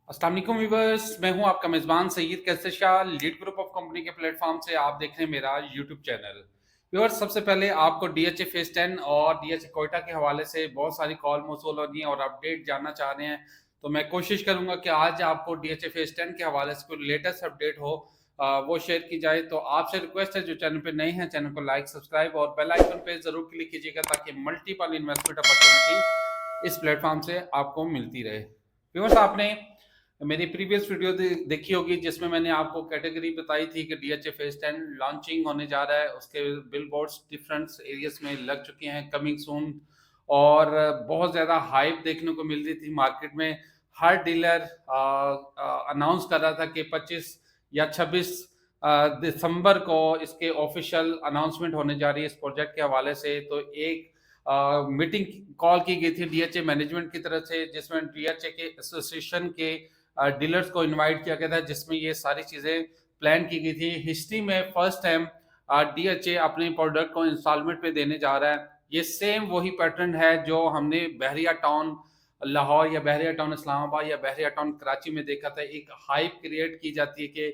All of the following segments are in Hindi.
अस्सलाम वालेकुम व्यूअर्स, मैं हूं आपका मेज़बान Syed Kaiser Shah. Lead group of company के प्लेटफॉर्म से आप देख रहे हैं मेरा यूट्यूब चैनल। व्यूअर्स, सबसे पहले आपको डीएचए फेज 10 और डीएचए कोयटा के हवाले से बहुत सारी कॉल मौसूल होनी है और अपडेट जानना चाह रहे हैं। तो मैं कोशिश करूंगा कि आज आपको डीएचए फेज 10 के हवाले से कोई लेटेस्ट अपडेट हो वो शेयर की जाए। तो आपसे रिक्वेस्ट है, जो चैनल पे नए हैं चैनल को लाइक, सब्सक्राइब और बेल आइकन पे जरूर क्लिक कीजिएगा ताकि मल्टीपल इन्वेस्टमेंट अपॉर्चुनिटी इस प्लेटफॉर्म से आपको मिलती रहे। व्यूअर्स, आपने मेरी प्रीवियस वीडियो देखी होगी जिसमें मैंने आपको कैटेगरी बताई थी कि डीएचए फेज 10 लॉन्चिंग होने जा रहा है। उसके बिल बोर्ड्स डिफरेंट एरियाज में लग चुके हैं, कमिंग सून। और बहुत ज़्यादा हाइप देखने को मिल रही थी मार्केट में। हर डीलर अनाउंस कर रहा था कि 25 या 26 दिसंबर को इसके ऑफिशियल अनाउंसमेंट होने जा रही है इस प्रोजेक्ट के हवाले से। तो एक मीटिंग कॉल की गई थी डीएचए मैनेजमेंट की तरफ से, जिसमें डीएचए के एसोसिएशन के डीलर्स को इनवाइट किया गया था, जिसमें ये सारी चीज़ें प्लान की गई थी। हिस्ट्री में फर्स्ट टाइम डीएचए अपने प्रोडक्ट को इंस्टॉलमेंट पे देने जा रहा है। ये सेम वही पैटर्न है जो हमने बहरिया टाउन लाहौर या बहरिया टाउन इस्लामाबाद या बहरिया टाउन कराची में देखा था। एक हाइप क्रिएट की जाती है कि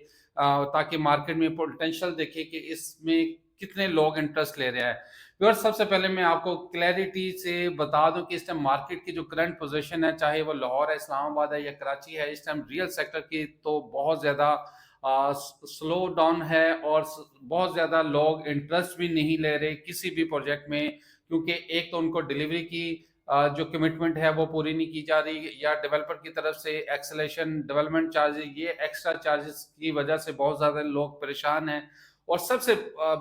ताकि मार्केट में पोटेंशियल देखे कि इसमें कितने लोग इंटरेस्ट ले रहे हैं। व्यूअर्स, सबसे पहले मैं आपको क्लैरिटी से बता दूं कि इस टाइम मार्केट की जो करंट पोजीशन है, चाहे वो लाहौर है, इस्लामाबाद है या कराची है, इस टाइम रियल सेक्टर की तो बहुत ज़्यादा स्लो डाउन है और बहुत ज़्यादा लोग इंटरेस्ट भी नहीं ले रहे किसी भी प्रोजेक्ट में। क्योंकि एक तो उनको डिलीवरी की जो कमिटमेंट है वो पूरी नहीं की जा रही, या डेवलपर की तरफ से एक्सेलेशन डेवलपमेंट चार्जेस, ये एक्स्ट्रा चार्जेस की वजह से बहुत ज़्यादा लोग परेशान हैं। और सबसे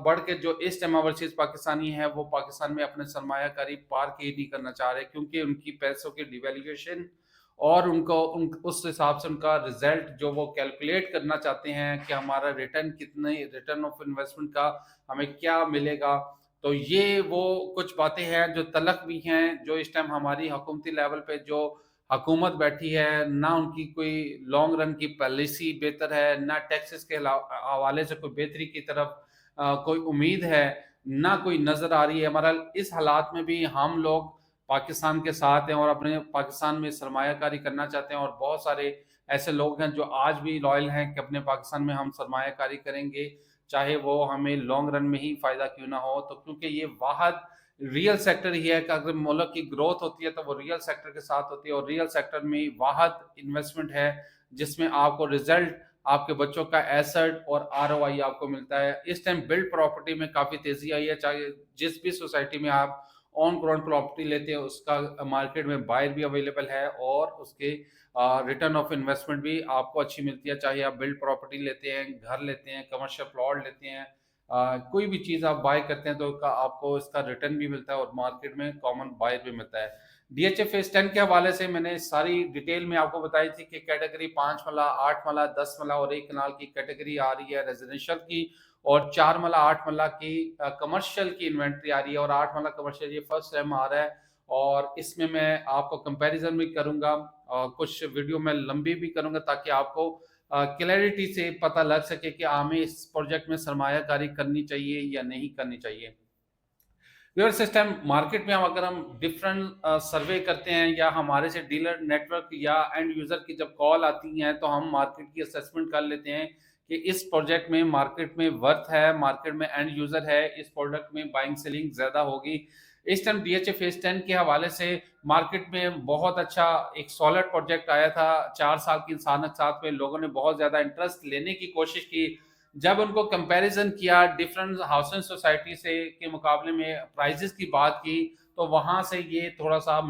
बढ़ के जो इस टाइम ओवरसीज पाकिस्तानी है, वो पाकिस्तान में अपने सरमायाकारी पार्क ही नहीं करना चाह रहे, क्योंकि उनकी पैसों की डिवेल्यूएशन और उनको उस हिसाब से उनका रिजल्ट जो वो कैलकुलेट करना चाहते हैं कि हमारा रिटर्न कितने, रिटर्न ऑफ इन्वेस्टमेंट का हमें क्या मिलेगा। तो ये वो कुछ बातें हैं जो तलख भी हैं, जो इस टाइम हमारी हुकूमती लेवल पे जो हुकूमत बैठी है, ना उनकी कोई लॉन्ग रन की पॉलिसी बेहतर है, ना टैक्सेस के हवाले से कोई बेहतरी की तरफ कोई उम्मीद है, ना कोई नज़र आ रही है। हमारा इस हालात में भी हम लोग पाकिस्तान के साथ हैं और अपने पाकिस्तान में सरमायाकारी करना चाहते हैं। और बहुत सारे ऐसे लोग हैं जो आज भी लॉयल हैं कि अपने पाकिस्तान में हम सरमायाकारी करेंगे, चाहे वो हमें लॉन्ग रन में ही फ़ायदा क्यों ना हो। तो क्योंकि ये वाहद रियल सेक्टर ही है कि अगर मुल्क की ग्रोथ होती है तो वो रियल सेक्टर के साथ होती है, और रियल सेक्टर में वाहद इन्वेस्टमेंट है जिसमें आपको रिजल्ट, आपके बच्चों का एसेट और आरओआई आपको मिलता है। इस टाइम बिल्ड प्रॉपर्टी में काफ़ी तेज़ी आई है। चाहे जिस भी सोसाइटी में आप ऑन ग्राउंड प्रॉपर्टी लेते हैं, उसका मार्केट में बायर भी अवेलेबल है और उसके रिटर्न ऑफ इन्वेस्टमेंट भी आपको अच्छी मिलती है। चाहे आप बिल्ड प्रॉपर्टी लेते हैं, घर लेते हैं, कमर्शियल प्लॉट लेते हैं, कोई भी चीज़ आप बाय करते हैं तो आपको इसका रिटर्न भी मिलता है और मार्केट में कॉमन बायर भी मिलता है। डीएचए फेज 10 के हवाले से मैंने सारी डिटेल में आपको बताई थी कि कैटेगरी 5 मला, 8 मला, 10 मला और 1 कनाल की कैटेगरी आ रही है रेजिडेंशियल की, और 4 मला, 8 मला की कमर्शियल की इन्वेंट्री आ रही है, और 8 मला कमर्शियल ये फर्स्ट टाइम आ रहा है। और इसमें मैं आपको कंपैरिजन भी करूंगा और कुछ वीडियो में लंबी भी करूंगा ताकि आपको क्लैरिटी से पता लग सके कि हमें इस प्रोजेक्ट में सरमायाकारी करनी चाहिए या नहीं करनी चाहिए। व्यूअर, सिस्टम मार्केट में हम अगर हम डिफरेंट सर्वे करते हैं या हमारे से डीलर नेटवर्क या एंड यूजर की जब कॉल आती हैं, तो हम मार्केट की असेसमेंट कर लेते हैं कि इस प्रोजेक्ट में मार्केट में वर्थ है, मार्केट में एंड यूजर है, इस प्रोडक्ट में बाइंग सेलिंग ज्यादा होगी। इस टाइम डीएचए फेज 10 के हवाले से मार्केट में बहुत अच्छा एक सॉलिड प्रोजेक्ट आया था। 4 साल की इंसानियत साथ में लोगों ने बहुत ज्यादा इंटरेस्ट लेने की कोशिश की। जब उनको कंपैरिजन किया डिफरेंट हाउसिंग सोसाइटी से के मुकाबले में, प्राइजेस की बात की, तो वहां से ये थोड़ा सा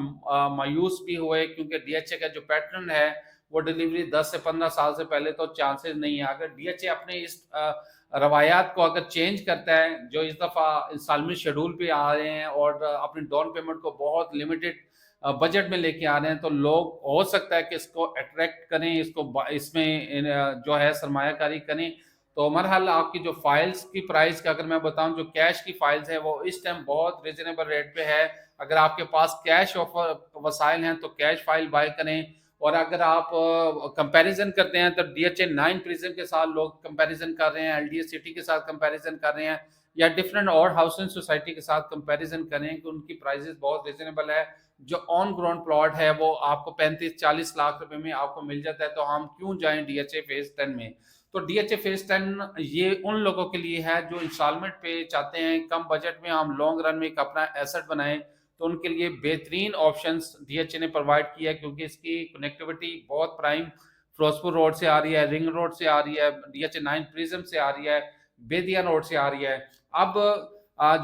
मायूस भी हुए, क्योंकि डीएचए का जो पैटर्न है वो डिलीवरी 10 से 15 साल से पहले तो चांसेस नहीं है। अगर डीएचए अपने इस रवायात को अगर चेंज करता है, जो इस दफ़ा इंस्टॉलमेंट शेड्यूल पे आ रहे हैं और अपनी डाउन पेमेंट को बहुत लिमिटेड बजट में लेके आ रहे हैं, तो लोग हो सकता है कि इसको अट्रैक्ट करें, इसको इसमें जो है सरमायाकारी करें। तो बहरहाल आपकी जो फाइल्स की प्राइस का अगर मैं बताऊं, जो कैश की फाइल्स है वो इस टाइम बहुत रिजनेबल रेट पे है। अगर आपके पास कैश ऑफर वसाइल हैं तो कैश फाइल बाय करें। और अगर आप कंपैरिजन करते हैं तो डीएचए 9 प्रिज्म के साथ लोग कंपैरिजन कर रहे हैं, एलडीएस सिटी के साथ कंपैरिजन कर रहे हैं, या डिफरेंट और हाउसिंग सोसाइटी के साथ कंपैरिजन करें कि उनकी प्राइसेस बहुत रिजनेबल है। जो ऑन ग्राउंड प्लॉट है वो आपको 35-40 लाख रुपए में आपको मिल जाता है, तो हम क्यों जाएं डीएचए फेज 10 में। तो डीएचए फेज 10 ये उन लोगों के लिए है जो इंस्टॉलमेंट पे चाहते हैं, कम बजट में हम लॉन्ग रन में एक अपना एसेट बनाएं, तो उनके लिए बेहतरीन ऑप्शंस डीएचए ने प्रोवाइड किया है, क्योंकि इसकी कनेक्टिविटी बहुत प्राइम फिरोजपुर रोड से आ रही है, रिंग रोड से आ रही है, डीएचए 9 प्रिज्म से आ रही है, बेदिया रोड से आ रही है। अब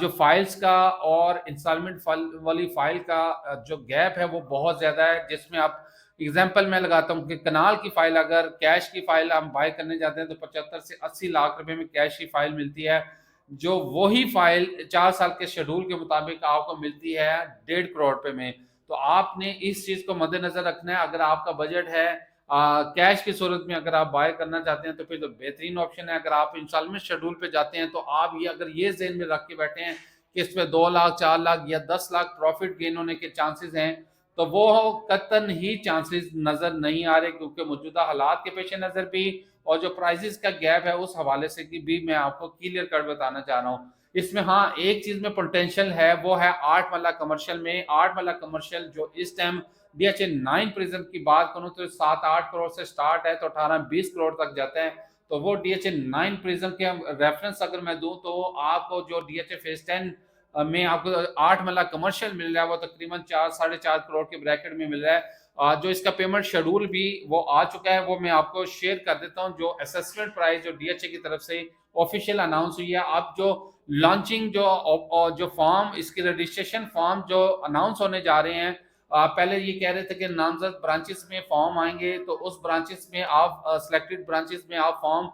जो फाइल्स का और इंस्टॉलमेंट वाली फाइल का जो गैप है वो बहुत ज्यादा है, जिसमें आप एग्जाम्पल मैं लगाता हूँ कि कनाल की फाइल, अगर कैश की फाइल हम बाय करने जाते हैं तो 75 से 80 लाख रुपए में कैश की फाइल मिलती है, जो वही फाइल 4 साल के शेड्यूल के मुताबिक आपको मिलती है 1.5 करोड़ रुपए में। तो आपने इस चीज को मद्देनजर रखना है। अगर आपका बजट है कैश की सूरत में अगर आप बाय करना चाहते हैं तो फिर तो बेहतरीन ऑप्शन है। अगर आप इंस्टॉलमेंट शेड्यूल पे जाते हैं तो आप ये अगर ये ज़हन में रख के बैठे हैं कि इसमें 2 लाख 4 लाख या 10 लाख प्रॉफिट गेन होने के चांसेस हैं, तो वो कतन ही चांसेस नजर नहीं आ रहे, क्योंकि मौजूदा हालात के पेश नजर भी और जो प्राइसेस का गैप है उस हवाले से भी मैं आपको क्लियर कट बताना चाह रहा हूँ। इसमें हाँ एक चीज में पोटेंशियल है, वो है 8 मल्ला कमर्शियल में। 8 मल्ला कमर्शियल जो इस टाइम डीएचए 9 प्रिज्म की बात करूं तो 7-8 करोड़ से स्टार्ट है, तो 18-20 करोड़ तक जाते हैं। तो वो डीएचए 9 प्रिज्म के रेफरेंस अगर मैं दूं तो आपको जो डीएचए फेज 10 में आपको 8 मल्ला कमर्शियल मिल रहा है वो तकरीबन 4-4.5 करोड़ के ब्रैकेट में मिल रहा है। जो इसका पेमेंट शेड्यूल भी वो आ चुका है, वो मैं आपको शेयर कर देता हूं। जो असेसमेंट प्राइस जो डीएचए की तरफ से ऑफिशियल अनाउंस हुई है, अब जो लॉन्चिंग जो फॉर्म, इसके रजिस्ट्रेशन फॉर्म जो अनाउंस होने जा रहे हैं, पहले ये कह रहे थे कि नामजद ब्रांचेस में फॉर्म आएंगे, तो उस ब्रांचेस में आप सिलेक्टेड ब्रांचेस में आप फॉर्म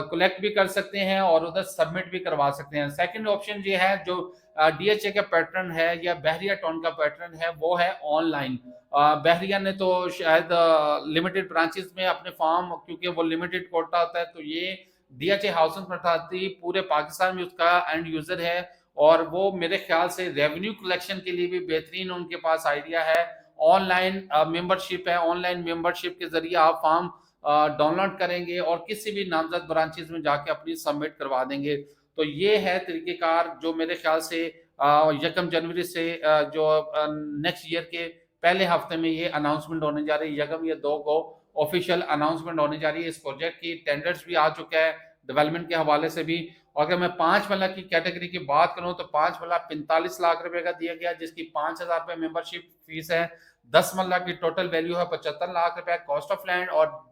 कलेक्ट भी कर सकते हैं और उधर सबमिट भी करवा सकते हैं। सेकंड ऑप्शन ये है जो डीएचए का पैटर्न है या बहरिया टाउन का पैटर्न है, वो है ऑनलाइन। बहरिया ने तो शायद लिमिटेड ब्रांचेस में अपने फॉर्म, क्योंकि वो लिमिटेड कोटा होता है, तो ये डीएचए हाउसिंग अथॉरिटी पूरे पाकिस्तान में उसका एंड यूजर है, और वो मेरे ख्याल से रेवेन्यू कलेक्शन के लिए भी बेहतरीन उनके पास आइडिया है। ऑनलाइन मेंबरशिप है, ऑनलाइन मेंबरशिप के जरिए आप फॉर्म डाउनलोड करेंगे और किसी भी नामजद ब्रांचेस में जाके अपनी सबमिट करवा देंगे। तो ये है तरीकेकार जो मेरे ख्याल से 1 जनवरी से जो नेक्स्ट ईयर के पहले हफ्ते में ये अनाउंसमेंट होने जा रही है। 1 या 2 को ऑफिशियल अनाउंसमेंट होने जा रही है। इस प्रोजेक्ट की टेंडर्स भी आ चुका है डेवलपमेंट के हवाले से भी। और अगर मैं 5 मल्ला की कैटेगरी की बात करूं तो 5 मल्ला 45 लाख रुपए का दिया गया, जिसकी 5,000 रुपए मेंबरशिप फीस है। 10 मल्ला की टोटल वैल्यू है 75 लाख रुपए कॉस्ट ऑफ लैंड, और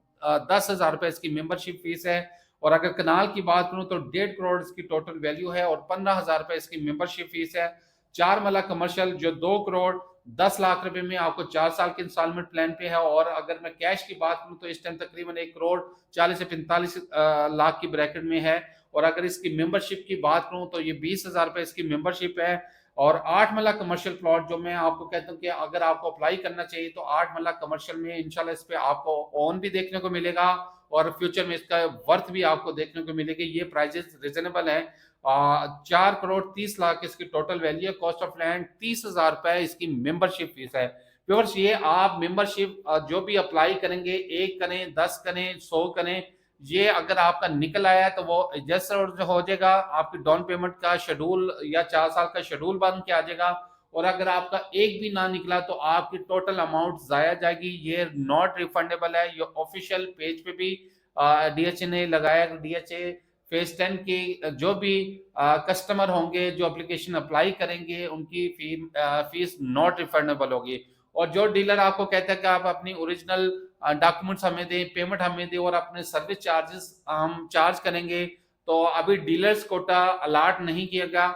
10,000 रुपए इसकी मेंबरशिप फीस है। और अगर कनाल की बात करूं तो 1.5 करोड़ इसकी टोटल वैल्यू है और 15,000 रुपए इसकी मेंबरशिप फीस है। 4 मल्ला कमर्शियल जो 2 करोड़ 10 लाख रुपए में आपको 4 साल के इंस्टॉलमेंट प्लान पे है। और अगर मैं कैश की बात करूं तो इस टाइम तकरीबन 1 करोड़ 40 से 45 लाख की ब्रैकेट में है। और अगर इसकी मेंबरशिप की बात करूं तो ये 20,000 रुपए इसकी मेंबरशिप है। और 8 मल्ला कमर्शियल प्लॉट जो मैं आपको कहता हूँ कि अगर आपको अप्लाई करना चाहिए तो 8 मल्ला कमर्शियल में इंशाल्लाह इस पे आपको ओन भी देखने को मिलेगा और फ्यूचर में इसका वर्थ भी आपको देखने को मिलेगी। ये प्राइजेस रिजनेबल है। 4 करोड़ 30 लाख इसकी टोटल वैल्यू है, कॉस्ट ऑफ लैंड 30,000 रुपए इसकी मेंबरशिप फीस है। व्यूअर्स, ये आप मेंबरशिप जो भी अप्लाई करेंगे, 1 करें, 10 करें, 100 करें, ये अगर आपका निकल आया है तो वो एडजस्ट हो जाएगा। आपकी डाउन पेमेंट का शेड्यूल या 4 साल का शेड्यूल बन के आ जाएगा। और अगर आपका एक भी ना निकला तो आपकी टोटल अमाउंट जाया जाएगी। ये नॉट रिफंडेबल है। ये ऑफिशियल पेज पे भी डीएचए ने लगाया। डीएचए फेज 10 के जो भी कस्टमर होंगे जो एप्लीकेशन अप्लाई करेंगे उनकी फीस नॉट रिफंडेबल होगी। और जो डीलर आपको कहता है कि आप अपनी ओरिजिनल डॉक्यूमेंट्स हमें दें, पेमेंट हमें दें और अपने सर्विस चार्जेस हम चार्ज करेंगे, तो अभी डीलर्स कोटा अलाट नहीं किया गया,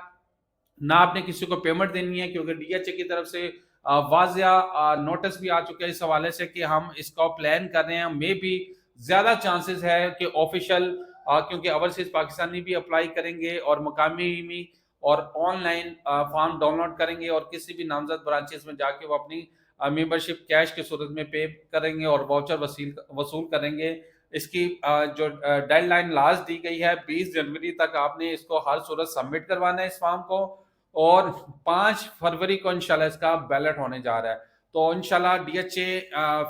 ना आपने किसी को पेमेंट देनी है, क्योंकि डीएचए की तरफ से वाजिया नोटिस भी आ चुका है इस हवाले से कि हम इसका प्लान कर रहे हैं। मे भी ज्यादा चांसेस है कि ऑफिशियल, क्योंकि ओवरसीज पाकिस्तानी भी अप्लाई करेंगे और मकामी भी और ऑनलाइन फॉर्म डाउनलोड करेंगे और किसी भी नामजद ब्रांचेस में जाके वो अपनी मेंबरशिप कैश की सूरत में पे करेंगे और वाउचर वसूल करेंगे। इसकी जो डेडलाइन लास्ट दी गई है 20 जनवरी तक आपने इसको हर सूरत सबमिट करवाना है इस फॉर्म को, और 5 फरवरी को इंशाल्लाह इसका बैलेट होने जा रहा है। तो इंशाल्लाह डीएचए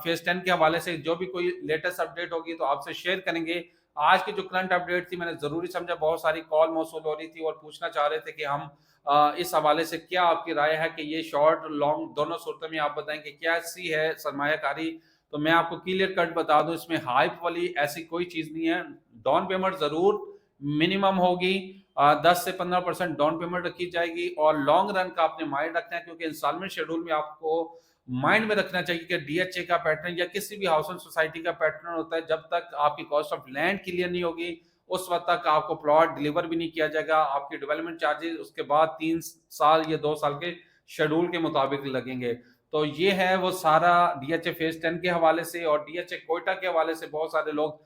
फेज 10 के हवाले से जो भी कोई लेटेस्ट अपडेट होगी तो आपसे शेयर करेंगे। आज की जो करंट अपडेट थी मैंने ज़रूरी समझा, बहुत सारी कॉल मौसूल हो रही थी और पूछना चाह रहे थे कि हम इस हवाले से क्या आपकी राय है कि ये शॉर्ट लॉन्ग दोनों सूरतों में आप बताएं कि कैसी है सरमायाकारी। तो मैं आपको क्लियर कट बता दूं, इसमें हाइप वाली ऐसी कोई चीज़ नहीं है। डाउन पेमेंट ज़रूर मिनिमम होगी, 10 से 15% डाउन पेमेंट रखी जाएगी और लॉन्ग रन का आपने माइंड रखना है, क्योंकि इंस्टॉलमेंट शेड्यूल में आपको माइंड में रखना चाहिए कि डीएचए का पैटर्न या किसी भी हाउसिंग सोसाइटी का पैटर्न होता है, जब तक आपकी कॉस्ट ऑफ लैंड क्लियर नहीं होगी उस वक्त तक आपको प्लॉट डिलीवर भी नहीं किया जाएगा। आपकी डेवलपमेंट चार्जेस उसके बाद 3 साल या 2 साल के शेड्यूल के मुताबिक लगेंगे। तो ये है वो सारा डीएचए फेज 10 के हवाले से। और डीएचए कोयटा के हवाले से बहुत सारे लोग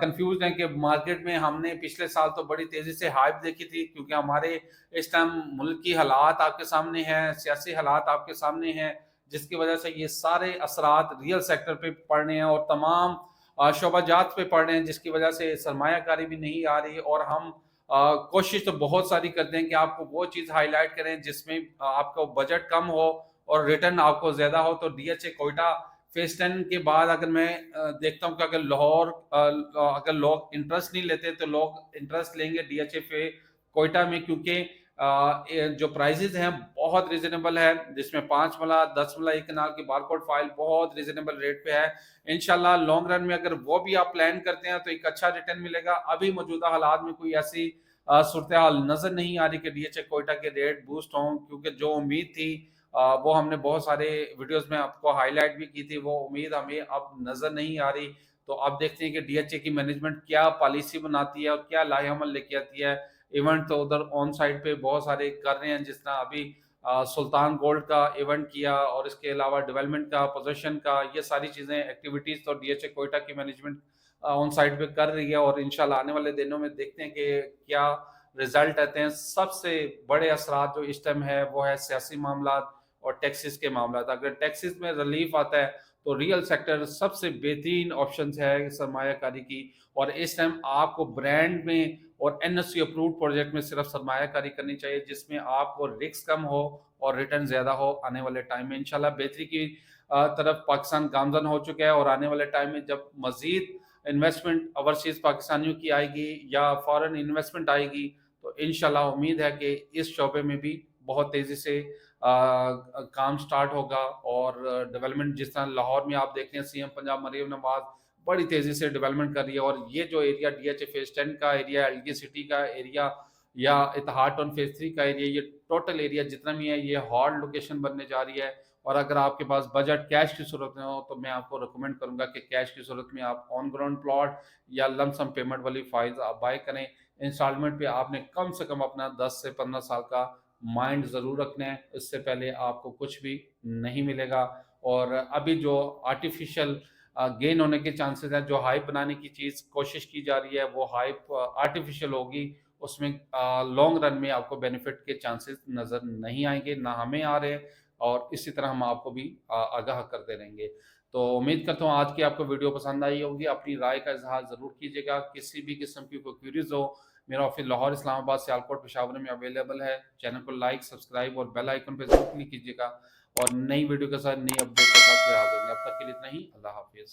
कंफ्यूज हैं कि मार्केट में हमने पिछले साल तो बड़ी तेजी से हाइप देखी थी, क्योंकि हमारे इस टाइम मुल्क की हालात आपके सामने हैं, सियासी हालात आपके सामने हैं, जिसकी वजह से ये सारे असरात रियल सेक्टर पे पड़ रहे हैं और तमाम शोबाजात पे पड़ रहे हैं, जिसकी वजह से सरमायाकारी भी नहीं आ रही। और हम कोशिश तो बहुत सारी करते हैं कि आपको वो चीज़ हाईलाइट करें जिसमें आपका बजट कम हो और रिटर्न आपको ज़्यादा हो। तो डीएचए कोयटा फेज 10 के बाद अगर मैं देखता हूँ कि अगर लाहौर अगर लोग इंटरेस्ट नहीं लेते तो लोग इंटरेस्ट लेंगे डीएचए पे कोयटा में, क्योंकि जो प्राइजेज हैं बहुत रिजनेबल है, जिसमें 5 मला 10 मला एक कनाल की बारकोड फाइल बहुत रिजनेबल रेट पे है। इंशाल्लाह लॉन्ग रन में अगर वो भी आप प्लान करते हैं तो एक अच्छा रिटर्न मिलेगा। अभी मौजूदा हालात में कोई ऐसी सूरत हाल नजर नहीं आ रही कि डीएचए कोयटा के रेट बूस्ट हों, क्योंकि जो उम्मीद थी वो हमने बहुत सारे वीडियोस में आपको हाईलाइट भी की थी, वो उम्मीद हमें अब नजर नहीं आ रही। तो अब देखते हैं कि डीएचए की मैनेजमेंट क्या पॉलिसी बनाती है और क्या लाहेअमल लेके आती है। इवेंट तो उधर ऑन साइड पे बहुत सारे कर रहे हैं, जिस तरह अभी सुल्तान गोल्ड का इवेंट किया और इसके अलावा डेवलपमेंट का, पोजीशन का, ये सारी चीज़ें एक्टिविटीज़ तो डीएचए कोयटा की मैनेजमेंट ऑन साइड पे कर रही है। और इंशाल्लाह आने वाले दिनों में देखते हैं कि क्या रिजल्ट आते हैं। सबसे बड़े असरात जो इस टाइम है वो है सियासी मामला और टैक्सेस के मामला। अगर टैक्सेस में रिलीफ आता है तो रियल सेक्टर सबसे बेहतरीन ऑप्शन है सरमायाकारी की। और इस टाइम आपको ब्रांड में और एनओसी अप्रूव्ड प्रोजेक्ट में सिर्फ सरमायाकारी करनी चाहिए, जिसमें आपको रिस्क कम हो और रिटर्न ज़्यादा हो। आने वाले टाइम में इंशाल्लाह बेहतरी की तरफ पाकिस्तान गामजन हो चुका है। और आने वाले टाइम में जब मजीद इन्वेस्टमेंट ओवरसीज पाकिस्तानियों की आएगी या फॉरेन इन्वेस्टमेंट आएगी तो इंशाल्लाह उम्मीद है कि इस शोबे में भी बहुत तेज़ी से काम स्टार्ट होगा। और डेवलपमेंट जिस तरह लाहौर में आप देख रहे हैं, सीएम पंजाब मरीम नवाज बड़ी तेजी से डेवलपमेंट कर रही है। और ये जो एरिया डीएचए फेज 10 का एरिया, एलगी सिटी का एरिया या इतिहाद टाउन फेज 3 का एरिया, ये टोटल एरिया जितना भी है ये हॉट लोकेशन बनने जा रही है। और अगर आपके पास बजट कैश की सूरत में हो तो मैं आपको रिकमेंड करूंगा कि कैश की सूरत में आप ऑन ग्राउंड प्लॉट या लमसम पेमेंट वाली फाइल्स आप बाय करें। इंस्टॉलमेंट पे आपने कम से कम अपना 10 से 15 साल का माइंड ज़रूर रखना है, इससे पहले आपको कुछ भी नहीं मिलेगा। और अभी जो आर्टिफिशियल गेन होने के चांसेस हैं, जो हाइप बनाने की चीज़ कोशिश की जा रही है वो हाइप आर्टिफिशियल होगी, उसमें लॉन्ग रन में आपको बेनिफिट के चांसेस नज़र नहीं आएंगे, ना हमें आ रहे। और इसी तरह हम आपको भी आगाह करते रहेंगे। तो उम्मीद करता हूँ आज की आपको वीडियो पसंद आई होगी। अपनी राय का इजहार ज़रूर कीजिएगा। किसी भी किस्म की कोई क्यूरीज हो, मेरा ऑफिस लाहौर, इस्लामाबाद, सियालकोट, पेशावर में अवेलेबल है। चैनल को लाइक, सब्सक्राइब और बेल आइकन पर जरूर क्लिक कीजिएगा। और नई वीडियो के साथ, नई अपडेट के साथ फिर हाजिर होंगे। अब तक के लिए इतना ही। अल्लाह हाफिज़।